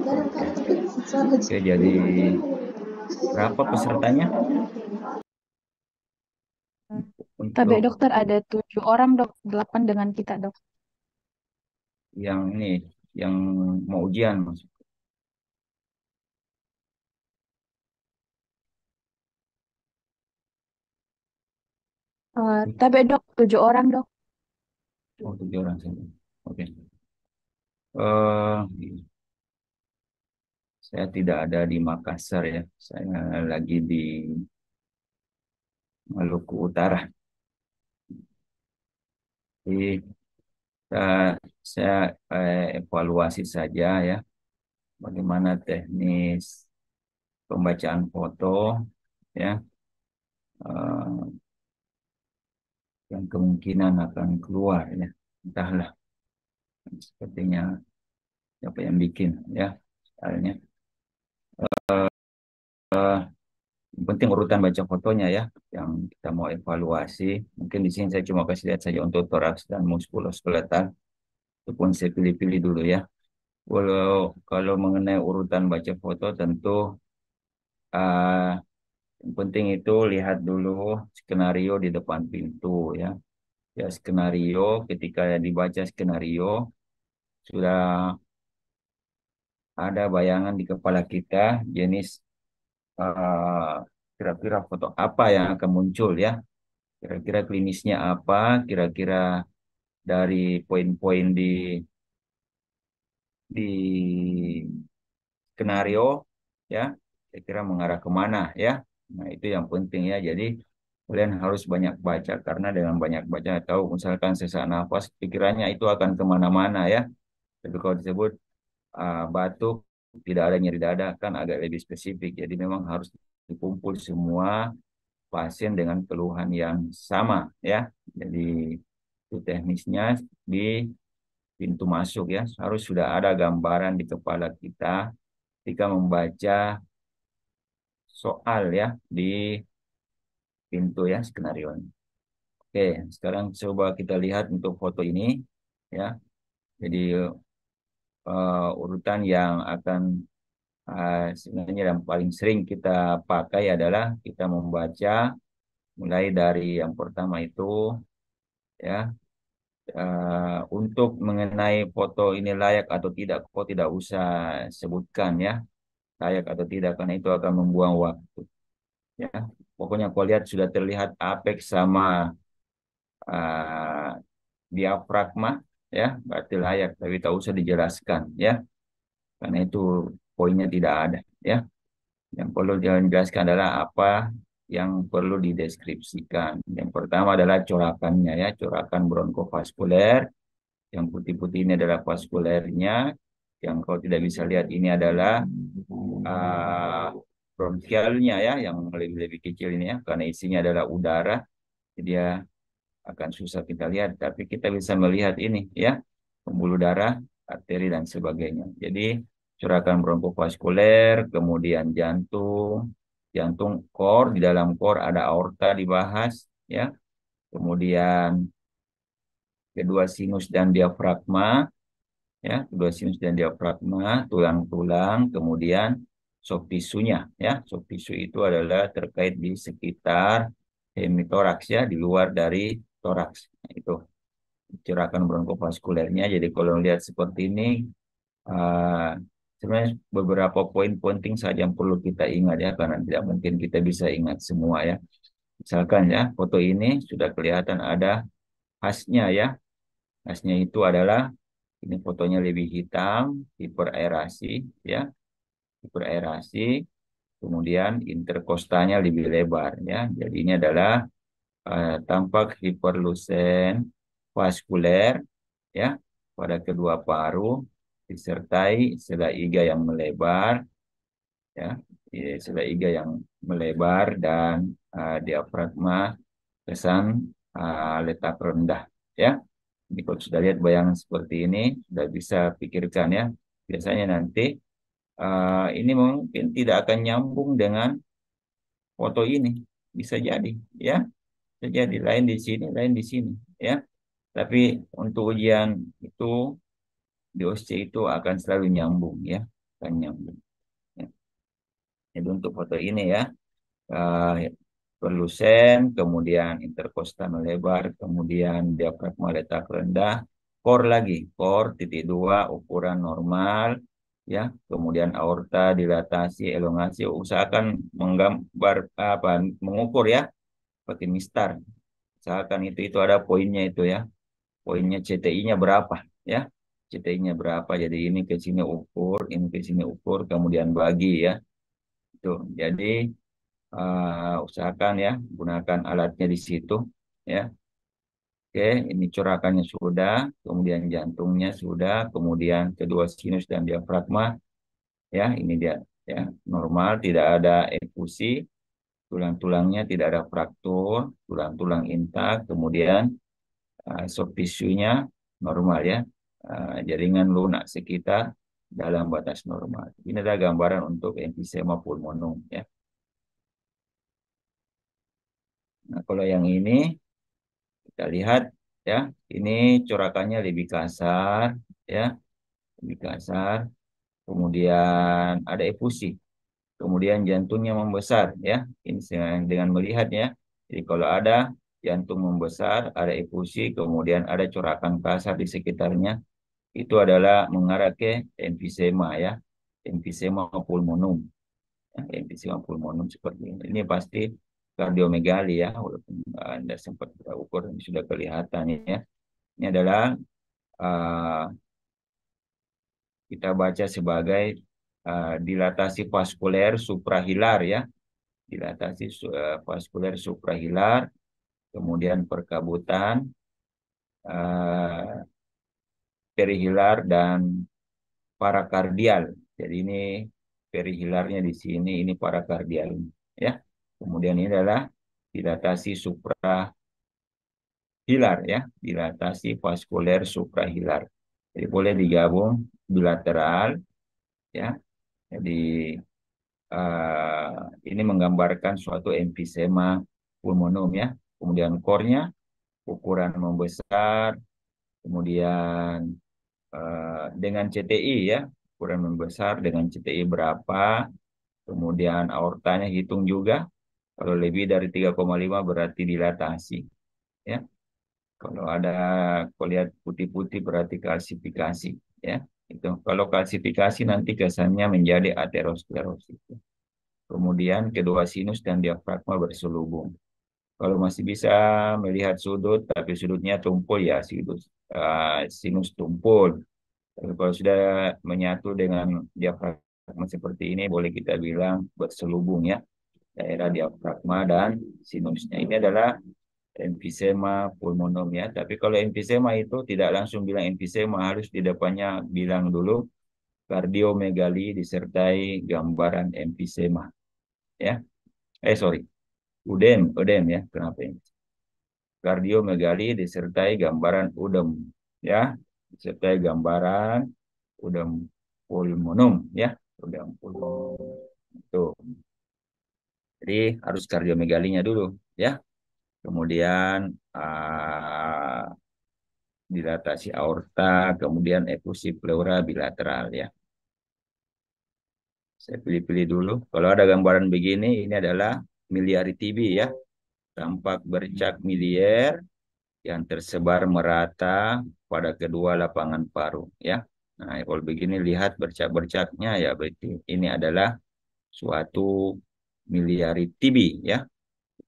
Oke, jadi berapa pesertanya KB untuk dokter ada 7 orang dok, 8 dengan kita dok. yang ini, yang mau ujian Mas? TB dok, 7 orang dok. Oh, 7 orang saja. Oke. Eh, saya tidak ada di Makassar ya. Saya lagi di Maluku Utara. Jadi saya evaluasi saja ya, bagaimana teknis pembacaan foto ya, eh, yang kemungkinan akan keluar ya. Entahlah, sepertinya siapa yang bikin ya, soalnya. Yang penting urutan baca fotonya ya, yang kita mau evaluasi. Mungkin di sini saya cuma kasih lihat saja untuk toraks dan muskuloskeletal. Itu pun saya pilih-pilih dulu ya. Kalau mengenai urutan baca foto tentu uh, yang penting itu lihat dulu skenario di depan pintu ya. Ya skenario ketika dibaca skenario sudah ada bayangan di kepala kita jenis uh, kira-kira foto apa yang akan muncul ya. Kira-kira klinisnya apa, kira-kira dari poin-poin di skenario ya, kira-kira mengarah kemana ya. Nah, itu yang penting ya. Jadi kalian harus banyak baca karena dengan banyak baca tahu misalkan sesak nafas pikirannya itu akan kemana-mana ya. Tapi kalau disebut batuk tidak ada nyeri dada kan agak lebih spesifik. Jadi memang harus dikumpul semua pasien dengan keluhan yang sama ya. Jadi itu teknisnya di pintu masuk ya. Harus sudah ada gambaran di kepala kita ketika membaca soal ya di pintu ya skenario. Oke, sekarang coba kita lihat untuk foto ini ya. Jadi urutan yang akan sebenarnya yang paling sering kita pakai adalah kita membaca mulai dari yang pertama itu ya, untuk mengenai foto ini layak atau tidak, kok tidak usah sebutkan ya, layak atau tidak, karena itu akan membuang waktu. Ya, pokoknya kau lihat sudah terlihat apex sama uh, diafragma, ya, berarti layak, tapi tak usah dijelaskan, ya, karena itu poinnya tidak ada, ya. Yang perlu dijelaskan adalah apa yang perlu dideskripsikan. Yang pertama adalah corakannya, ya, corakan bronkovaskuler. Yang putih-putih ini adalah vaskulernya. Yang kau tidak bisa lihat ini adalah uh, bronkialnya ya, yang lebih kecil ini ya, karena isinya adalah udara. Jadi dia akan susah kita lihat, tapi kita bisa melihat ini ya, pembuluh darah, arteri dan sebagainya. Jadi corakan bronkovaskuler, kemudian jantung, jantung core, di dalam core ada aorta dibahas ya. Kemudian kedua sinus dan diafragma ya, kedua sinus dan diafragma, tulang-tulang, kemudian soft tisunya ya. Soft tissue itu adalah terkait di sekitar hemitoraks ya, di luar dari toraks. Nah, itu corakan bronkovaskulernya. Jadi kalau lihat seperti ini, uh, sebenarnya beberapa poin penting saja yang perlu kita ingat ya, karena tidak mungkin kita bisa ingat semua ya. Misalkan ya, foto ini sudah kelihatan ada khasnya ya. Khasnya itu adalah ini fotonya lebih hitam, hiperaerasi ya, hiperaerasi. Kemudian interkostanya lebih lebar ya. Jadi ini adalah tampak hiperlusen vaskuler ya pada kedua paru disertai sela iga yang melebar ya, sela iga yang melebar dan diafragma kesan letak rendah ya. Jadi kalau sudah lihat bayangan seperti ini sudah bisa pikirkan ya. Biasanya nanti ini mungkin tidak akan nyambung dengan foto ini, bisa jadi ya, bisa jadi lain di sini, lain di sini ya. Tapi untuk ujian itu di OSCE itu akan selalu nyambung ya. akan nyambung. Ya. Jadi untuk foto ini ya, eh, perlu sen, kemudian interkostal melebar, kemudian diafragma letak rendah, core lagi, core titik dua ukuran normal, ya, kemudian aorta dilatasi, elongasi, usahakan menggambar apa, mengukur ya, pakai mistar, usahakan itu ada poinnya itu ya, poinnya CTI-nya berapa, ya, CTI-nya berapa, jadi ini ke sini ukur, ini ke sini ukur, kemudian bagi ya, itu, jadi usahakan ya gunakan alatnya di situ ya. Oke, ini corakannya sudah, kemudian jantungnya sudah, kemudian kedua sinus dan diafragma ya, ini dia ya, normal, tidak ada efusi, tulang-tulangnya tidak ada fraktur, tulang-tulang intak, kemudian soft tissue-nya normal ya. Jaringan lunak sekitar dalam batas normal. Ini adalah gambaran untuk emfisema pulmonum ya. Nah, kalau yang ini kita lihat ya, ini corakannya lebih kasar ya, lebih kasar. Kemudian ada efusi. Kemudian jantungnya membesar ya. Ini dengan melihatnya. Jadi kalau ada jantung membesar, ada efusi, kemudian ada corakan kasar di sekitarnya, itu adalah mengarah ke emfisema ya. Emfisema pulmonum. Ya, emfisema pulmonum seperti ini. Ini pasti kardiomegali ya, walaupun Anda sempat kita ukur ini sudah kelihatan ya. Ini adalah uh, kita baca sebagai dilatasi vaskuler suprahilar ya, dilatasi vaskuler suprahilar, kemudian perkabutan uh, perihilar dan parakardial. Jadi ini perihilarnya di sini, ini parakardial ya. Kemudian ini adalah dilatasi suprahilar ya, dilatasi vaskuler suprahilar. Jadi boleh digabung bilateral ya. Jadi ini menggambarkan suatu emfisema pulmonum ya. Kemudian core-nya ukuran membesar, kemudian dengan CTI ya, ukuran membesar dengan CTI berapa, kemudian aortanya hitung juga. Kalau lebih dari 3,5 berarti dilatasi ya. Kalau ada, kalau lihat putih-putih berarti kalsifikasi ya. Itu kalau kalsifikasi nanti kesannya menjadi aterosklerosis. Kemudian kedua sinus dan diafragma berselubung. Kalau masih bisa melihat sudut, tapi sudutnya tumpul ya sinus tumpul. Tapi kalau sudah menyatu dengan diafragma seperti ini, boleh kita bilang berselubung ya, daerah diafragma dan sinusnya. Ini adalah emfisema pulmonum ya. Tapi kalau emfisema itu tidak langsung bilang emfisema, harus di depannya bilang dulu kardiomegali disertai gambaran emfisema ya. Sorry, udem ya. Kenapa ini? Kardiomegali disertai gambaran udem ya, disertai gambaran udem pulmonum ya, udem pulmonum itu. Jadi harus kardiomegalinya dulu ya. Kemudian dilatasi aorta, kemudian efusi pleura bilateral ya. Saya pilih-pilih dulu. Kalau ada gambaran begini, ini adalah miliari TB ya. Tampak bercak miliar yang tersebar merata pada kedua lapangan paru ya. Nah, kalau begini lihat bercak-bercaknya ya, berarti ini adalah suatu miliari TB ya.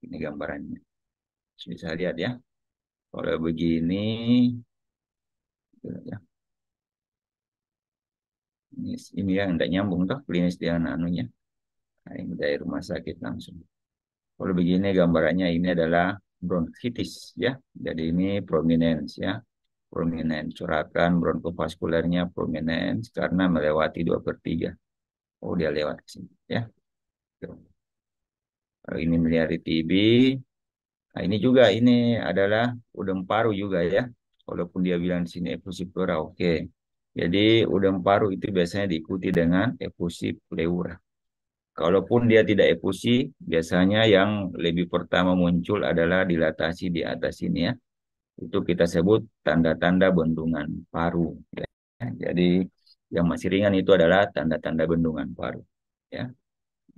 Ini gambarannya. Bisa lihat ya. Kalau begini ya. Ini yang tidak nyambung toh klinis dengan anunya. Nah, ini dari rumah sakit langsung. Kalau begini gambarannya ini adalah bronkitis ya. Jadi ini prominens ya. Prominens corakan bronkovaskulernya prominens karena melewati 2/3. Oh, dia lewat ke sini ya. Tuh. Kalau ini miliari TB. Nah, ini juga ini adalah udem paru juga ya. Walaupun dia bilang di sini efusi pleura, oke. Jadi udem paru itu biasanya diikuti dengan efusi pleura. Kalaupun dia tidak efusi, biasanya yang lebih pertama muncul adalah dilatasi di atas ini ya. Itu kita sebut tanda-tanda bendungan paru. Ya. Jadi Yang masih ringan itu adalah tanda-tanda bendungan paru. Ya,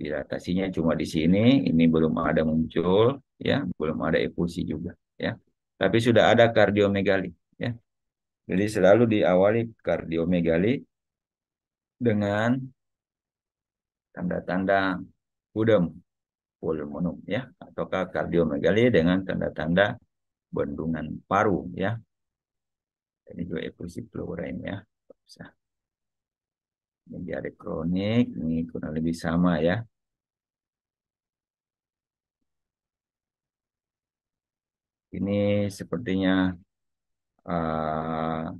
dilatasinya cuma di sini, ini belum ada muncul, ya, belum ada efusi juga, ya. Tapi sudah ada kardiomegali, ya. Jadi selalu diawali kardiomegali dengan tanda-tanda pudem pulmonum, ya, ataukah kardiomegali dengan tanda-tanda bendungan paru, ya. Ini juga efusi pleura ini, ya. Bisa. Ini diare kronik, ini kurang lebih sama, ya. Ini sepertinya uh,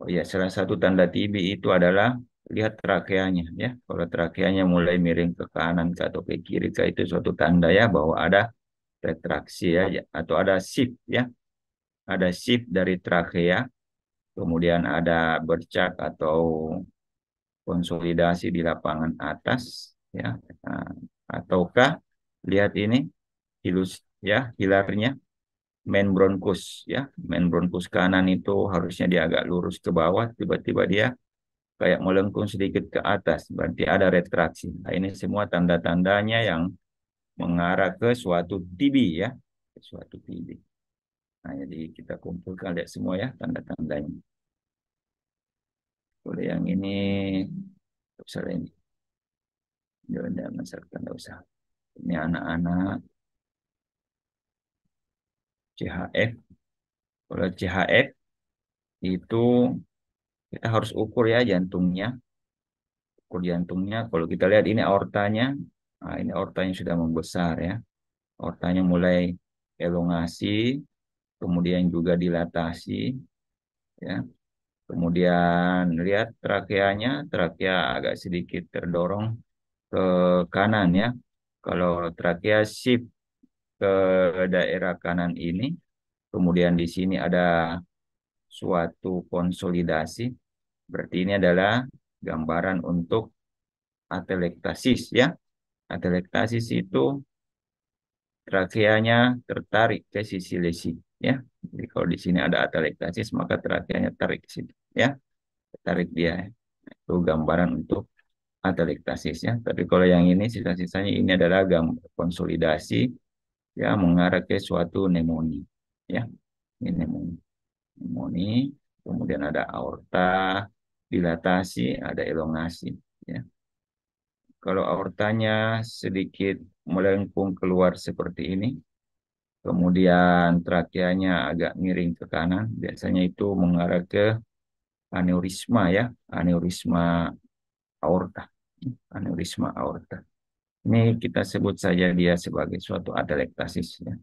oh ya, salah satu tanda TB itu adalah lihat trakeanya, ya. Kalau trakeanya mulai miring ke kanan ke atau ke kiri ke, itu suatu tanda, ya, bahwa ada retraksi, ya, atau ada shift, ya. Ada shift dari trakea, kemudian ada bercak atau konsolidasi di lapangan atas, ya. Nah, ataukah lihat ini hilus, ya, hilarnya main bronkus, ya. Main bronkus kanan itu harusnya dia agak lurus ke bawah, tiba-tiba dia kayak melengkung sedikit ke atas, berarti ada retraksi. Nah, ini semua tanda-tandanya yang mengarah ke suatu TB, ya, ke suatu TB. Nah, jadi kita kumpulkan lihat semua, ya, tanda-tandanya. Boleh yang ini, usah ini, jangan masalah tanda usah. Ini anak-anak CHF. Kalau CHF itu kita harus ukur, ya, jantungnya. Ukur jantungnya. Kalau kita lihat ini aortanya, nah, ini aortanya sudah membesar, ya. Aortanya mulai elongasi, kemudian juga dilatasi, ya. Kemudian lihat trakeanya, trakea agak sedikit terdorong ke kanan, ya. Kalau trakea shift ke daerah kanan ini, kemudian di sini ada suatu konsolidasi, berarti ini adalah gambaran untuk atelektasis, ya. Atelektasis itu trakeanya tertarik ke sisi lesi, ya. Jadi kalau di sini ada atelektasis, maka trakeanya tarik ke sini, ya. Tarik dia. Itu gambaran untuk atelektasis, ya. Tapi kalau yang ini sisa-sisanya ini adalah konsolidasi, ya, mengarah ke suatu pneumonia, ya. Ini pneumonia. Pneumonia, kemudian ada aorta, dilatasi, ada elongasi, ya. Kalau aortanya sedikit melengkung keluar seperti ini, kemudian trakeanya agak miring ke kanan, biasanya itu mengarah ke aneurisma, ya, aneurisma aorta, aneurisma aorta. Ini kita sebut saja dia sebagai suatu atelektasis, ya.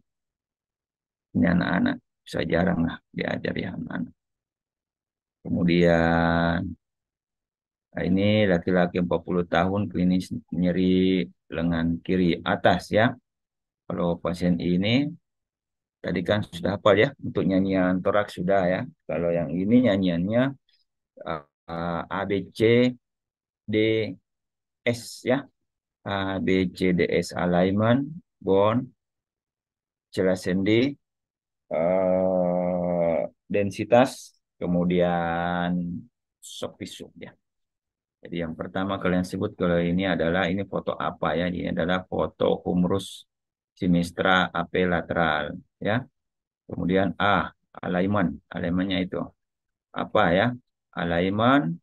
Ini anak-anak bisa jarang lah diajar, ya, anak-anak. Kemudian nah, ini laki-laki 40 tahun klinis nyeri lengan kiri atas, ya. Kalau pasien ini tadi kan sudah hafal, ya, untuk nyanyian toraks sudah, ya. Kalau yang ini nyanyiannya A B C D S, ya. A B C D S alignment, bone, celah sendi, densitas, kemudian shock visum, ya. Jadi yang pertama kalian sebut kalau ini adalah ini foto apa, ya? Ini adalah foto humerus sinistra AP lateral, ya. Kemudian A, alignment, alignmentnya itu apa, ya? Alignment,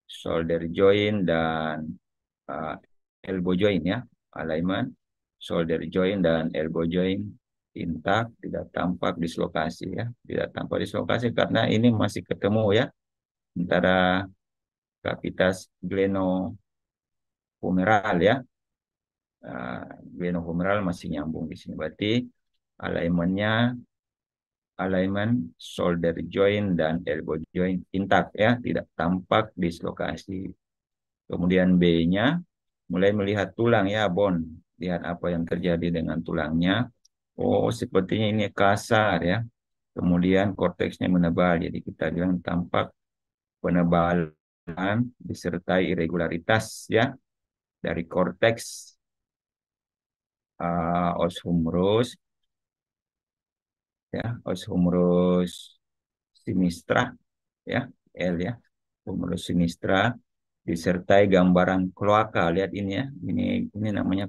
shoulder joint dan uh, elbow joint, ya. Alignment, shoulder joint dan elbow joint intak, tidak tampak dislokasi, ya. Tidak tampak dislokasi karena ini masih ketemu, ya, antara kavitas glenohumeral, ya. Glenohumeral masih nyambung di sini. Berarti alignmentnya alignment shoulder joint dan elbow joint intak, ya, tidak tampak dislokasi. Kemudian B-nya mulai melihat tulang, ya, bone. Lihat apa yang terjadi dengan tulangnya. Oh, sepertinya ini kasar, ya. Kemudian korteksnya menebal. Jadi kita bilang tampak penebalan disertai irregularitas, ya, dari korteks os humerus, ya, os humerus sinistra, ya, L, ya. humorus sinistra disertai gambaran kloaka. Lihat ini ya, ini namanya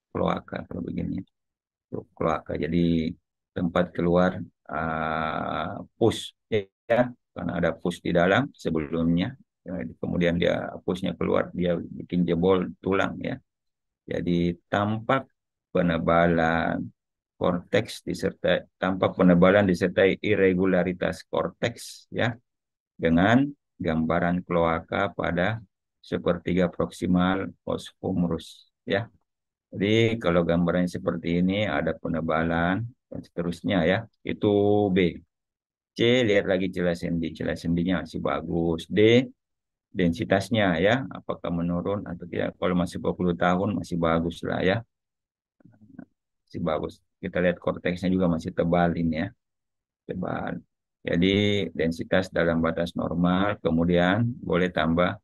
kloaka kalau begini. Tuh, kloaka. Jadi tempat keluar pus ya, karena ada pus di dalam sebelumnya. Ya, kemudian dia pusnya keluar, dia bikin jebol tulang ya. Jadi tampak penebalan korteks disertai tampak penebalan disertai irregularitas korteks ya dengan gambaran kloaka pada sepertiga proksimal os humerus ya. Jadi kalau gambarannya seperti ini ada penebalan dan seterusnya ya. Itu B. C, lihat lagi celah sendi. Celah sendinya masih bagus. D, densitasnya ya, apakah menurun atau tidak. Kalau masih 20 tahun masih bagus lah ya, masih bagus. Kita lihat korteksnya juga masih tebal ini ya, tebal. Jadi densitas dalam batas normal, kemudian boleh tambah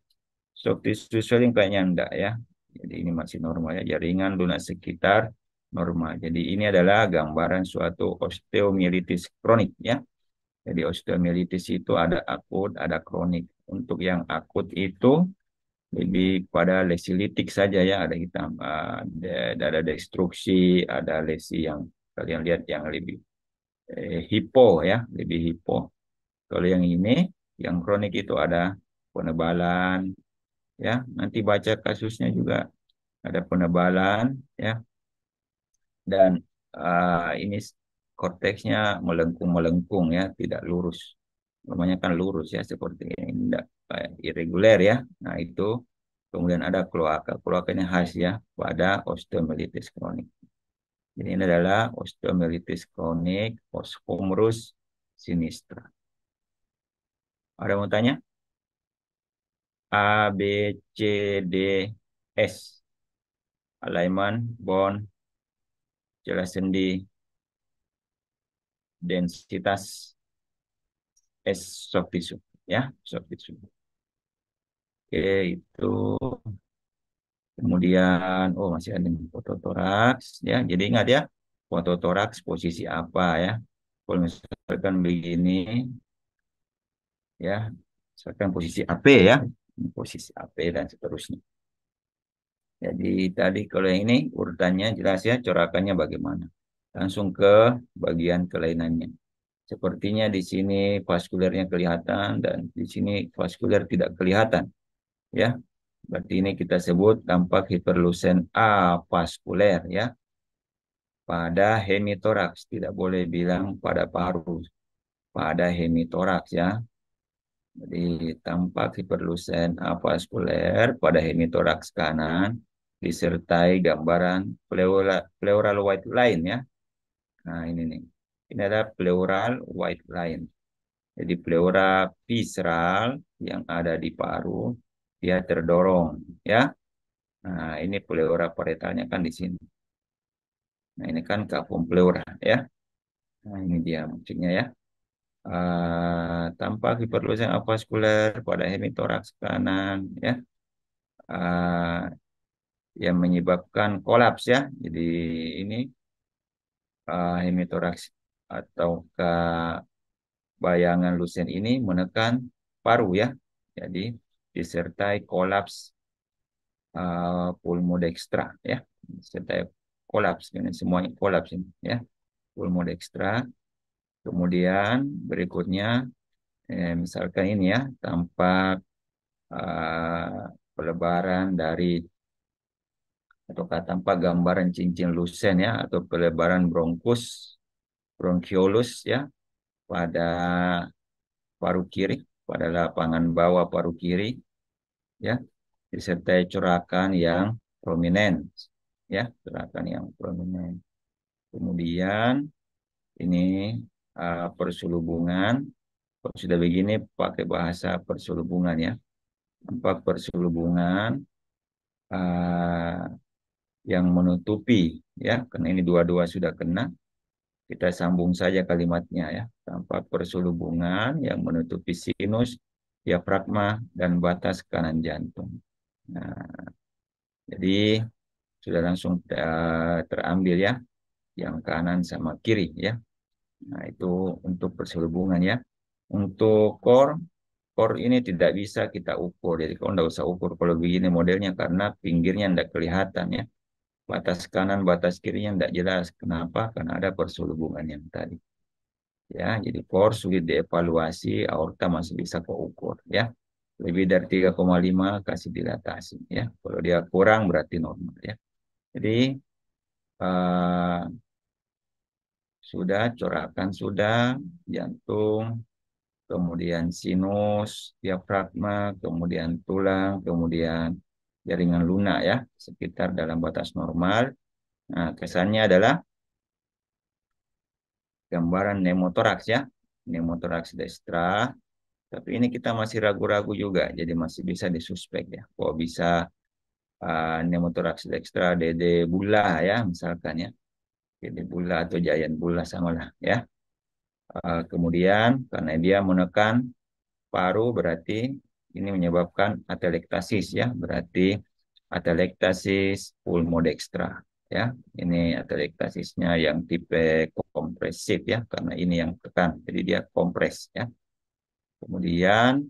soft tissue swelling kayaknya enggak ya. Jadi ini masih normal ya, jaringan lunak sekitar normal. Jadi ini adalah gambaran suatu osteomielitis kronik ya. Jadi osteomielitis itu ada akut, ada kronik. Untuk yang akut itu lebih pada lesi litik saja ya, ada hitam, ada destruksi, ada lesi yang kalian lihat yang lebih hipo ya, lebih hipo. Kalau yang ini, yang kronik itu ada penebalan ya. Nanti baca kasusnya juga ada penebalan ya, dan ini korteksnya melengkung-melengkung ya, tidak lurus. Namanya kan lurus ya, seperti ini, tidak kayak irregular ya. Nah itu kemudian ada kloaka. Kloaka ini khas ya pada osteomelitis kronik. Jadi ini adalah osteomelitis kronik, humerus sinistra. Ada yang mau tanya? A, B, C, D, S. Alignment, bone, celah sendi, densitas, S, soft tissue. Ya, soft tissue. Oke, itu. Kemudian, oh masih ada fototoraks. Ya, jadi ingat ya, fototoraks posisi apa ya. Kalau misalkan begini, ya, misalkan posisi AP ya, posisi AP dan seterusnya. Jadi tadi kalau yang ini urutannya jelas ya, corakannya bagaimana. Langsung ke bagian kelainannya. Sepertinya di sini vaskulernya kelihatan dan di sini vaskuler tidak kelihatan. Ya, berarti ini kita sebut dampak hiperlusen avaskuler ya. Pada hemitoraks, tidak boleh bilang pada paru. Pada hemitoraks ya. Jadi tampak hiperlusen avaskuler pada hemitoraks kanan disertai gambaran pleural white line ya. Nah, ini nih. Ini adalah pleural white line. Jadi pleura visceral yang ada di paru dia terdorong ya. Nah, ini pleura parietalnya kan di sini. Nah, ini kan kapum pleura ya. Nah, ini dia maksudnya ya. Tampak hiperlusen avaskuler pada hemitoraks kanan ya. Uh, yang menyebabkan kolaps ya. Jadi ini hemitoraks atau bayangan lusen ini menekan paru ya. Jadi disertai kolaps pulmodextra ya. Disertai kolaps ini semuanya kolaps ini ya. Pulmodextra. Kemudian berikutnya misalkan ini ya tampak pelebaran dari atau tanpa gambaran cincin lusen ya atau pelebaran bronkus bronchiolus ya pada paru kiri pada lapangan bawah paru kiri ya disertai corakan yang prominent ya corakan yang prominent kemudian ini perselubungan kalau sudah begini pakai bahasa perselubungan ya empat perselubungan uh, yang menutupi ya karena ini dua-dua sudah kena kita sambung saja kalimatnya ya tanpa perselubungan yang menutupi sinus diafragma dan batas kanan jantung. Nah, jadi sudah langsung terambil ya yang kanan sama kiri ya. Nah, itu untuk perselubungan ya. Untuk core core ini tidak bisa kita ukur. Jadi kau tidak usah ukur kalau begini modelnya karena pinggirnya tidak kelihatan ya. Batas kanan, batas kirinya tidak jelas. Kenapa? Karena ada perselubungan yang tadi. Ya, jadi core sulit dievaluasi, aorta masih bisa kau ukur ya. Lebih dari 3,5 kasih dilatasi ya. Kalau dia kurang berarti normal ya. Jadi eh, sudah corakan sudah, jantung, kemudian sinus, diafragma, kemudian tulang, kemudian jaringan lunak ya, sekitar dalam batas normal. Nah, kesannya adalah gambaran pneumotoraks ya, pneumotoraks destra. Tapi ini kita masih ragu-ragu juga, jadi masih bisa disuspek ya. Kok bisa pneumotoraks destra DD bula ya, misalkan ya. DD bula atau giant bula sama lah ya. Kemudian karena dia menekan paru berarti ini menyebabkan atelektasis ya, berarti atelektasis pulmodextra ya. Ini atelektasisnya yang tipe kompresif ya, karena ini yang tekan, jadi dia kompres ya. Kemudian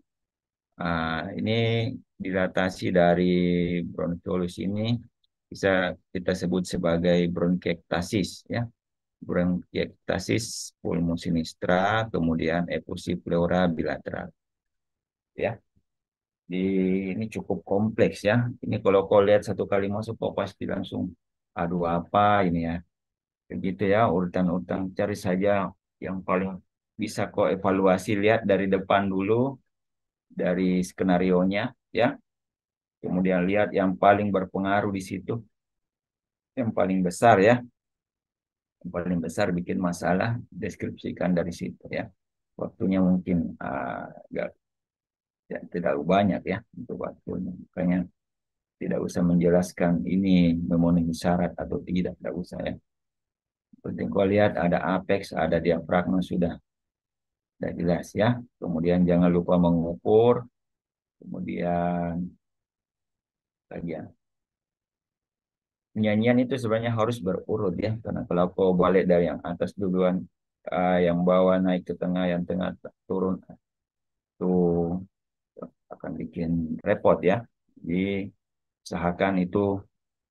ini dilatasi dari bronkiolus ini bisa kita sebut sebagai bronkiektasis ya. Bronkiektasis pulmosinistra, kemudian efusi pleura bilateral ya. Di ini cukup kompleks ya. Ini kalau kau lihat satu kali masuk kau pasti langsung aduh apa ini ya. Begitu ya urutan-urutan cari saja yang paling bisa kau evaluasi, lihat dari depan dulu dari skenarionya ya. Kemudian lihat yang paling berpengaruh di situ, yang paling besar ya. Yang paling besar bikin masalah deskripsikan dari situ ya. Waktunya mungkin nggak ya, tidak banyak ya untuk waktunya. Makanya tidak usah menjelaskan ini memenuhi syarat atau tidak usah ya. Penting kau lihat ada apex, ada diafragma sudah jelas ya. Kemudian jangan lupa mengukur, kemudian lagi ya. Penyanyian itu sebenarnya harus berurut ya, karena kalau kau balik dari yang atas duluan, yang bawah naik ke tengah, yang tengah turun, itu akan bikin repot ya. Jadi usahakan itu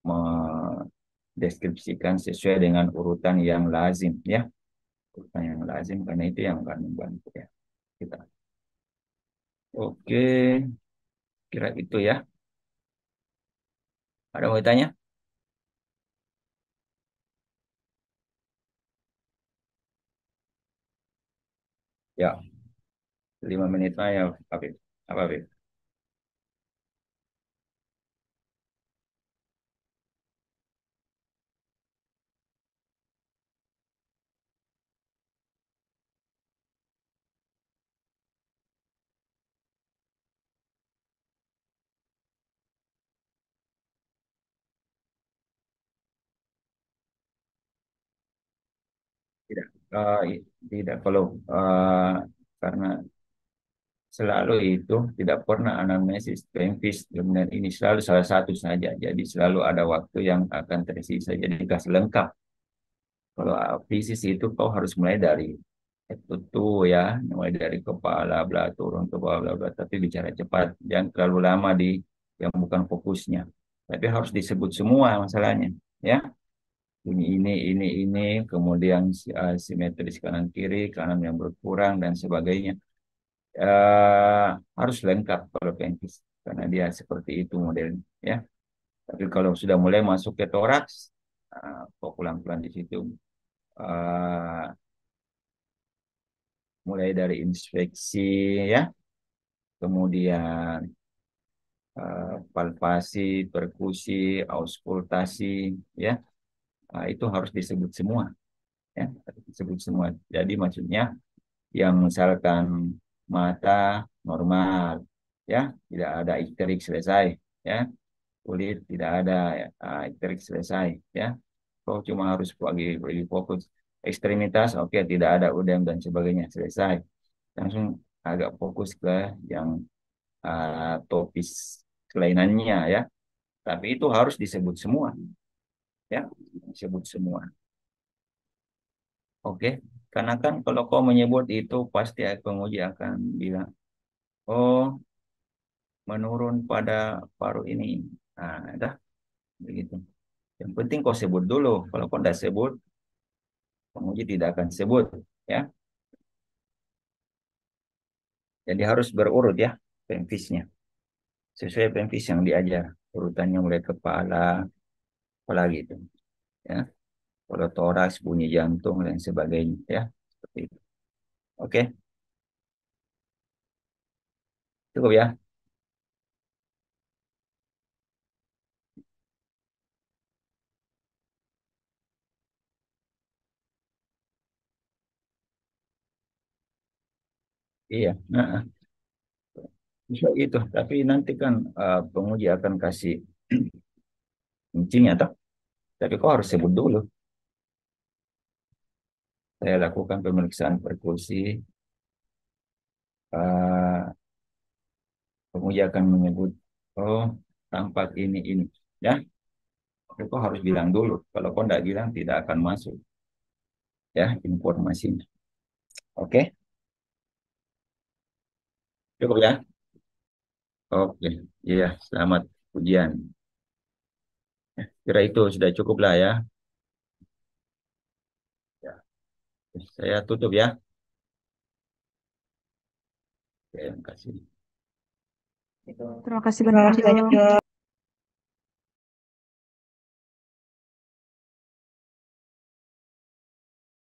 mendeskripsikan sesuai dengan urutan yang lazim ya. Urutan yang lazim karena itu yang akan membantu ya kita. Oke, kira itu ya. Ada mau ditanya? Ya, 5 menit lah ya, Habib. Apa, Habib? Tidak. Tidak, kalau karena selalu itu tidak pernah anamnesis pempis kemudian ini selalu salah satu saja. Jadi selalu ada waktu yang akan tersisa. Jadi kasih lengkap. Kalau fisis itu kau harus mulai dari itu ya, mulai dari kepala bla turun ke bawah bla bla. Tapi bicara cepat, jangan terlalu lama di yang bukan fokusnya. Tapi harus disebut semua masalahnya, ya. Ini, kemudian simetris kanan kiri, kanan yang berkurang dan sebagainya. Eh, Harus lengkap kalau pempis karena dia seperti itu modelnya, ya. Tapi kalau sudah mulai masuk ke toraks, kok pelan-pelan di situ. Eh, Mulai dari inspeksi ya, kemudian palpasi, perkusi, auskultasi ya. Itu harus disebut semua ya, harus disebut semua. Jadi maksudnya yang misalkan mata normal ya, tidak ada ikterik selesai ya, kulit tidak ada ya, ikterik selesai ya. Kau cuma harus bagi fokus ekstremitas, oke, tidak ada udem dan sebagainya selesai. Langsung agak fokus ke yang topis kelainannya ya. Tapi itu harus disebut semua ya, disebut semua. Oke, karena kan kalau kau menyebut itu pasti penguji akan bilang Oh, menurun pada paru ini. Nah, dah begitu. Yang penting kau sebut dulu. Kalau kau tidak sebut, penguji tidak akan sebut, ya. Jadi harus berurut ya, pemfisnya. Sesuai pemfis yang diajar. Urutannya mulai kepala, apalagi itu, ya. Kalau toraks, bunyi jantung dan sebagainya, ya. Seperti itu. Oke, cukup ya. Iya. Nah, bisa itu. Tapi nanti kan penguji akan kasih kuncinya, toh. Tapi kau harus sebut dulu. Saya lakukan pemeriksaan perkusi. eh, Penguji akan menyebut, oh, tampak ini. Ya, tapi kau harus bilang dulu. Kalau kau tidak bilang, tidak akan masuk. Ya, informasinya. Oke, cukup ya. Oke, iya, selamat ujian. Kira itu sudah cukup lah ya. Ya, saya tutup ya. Oke, terima kasih. Terima kasih banyak.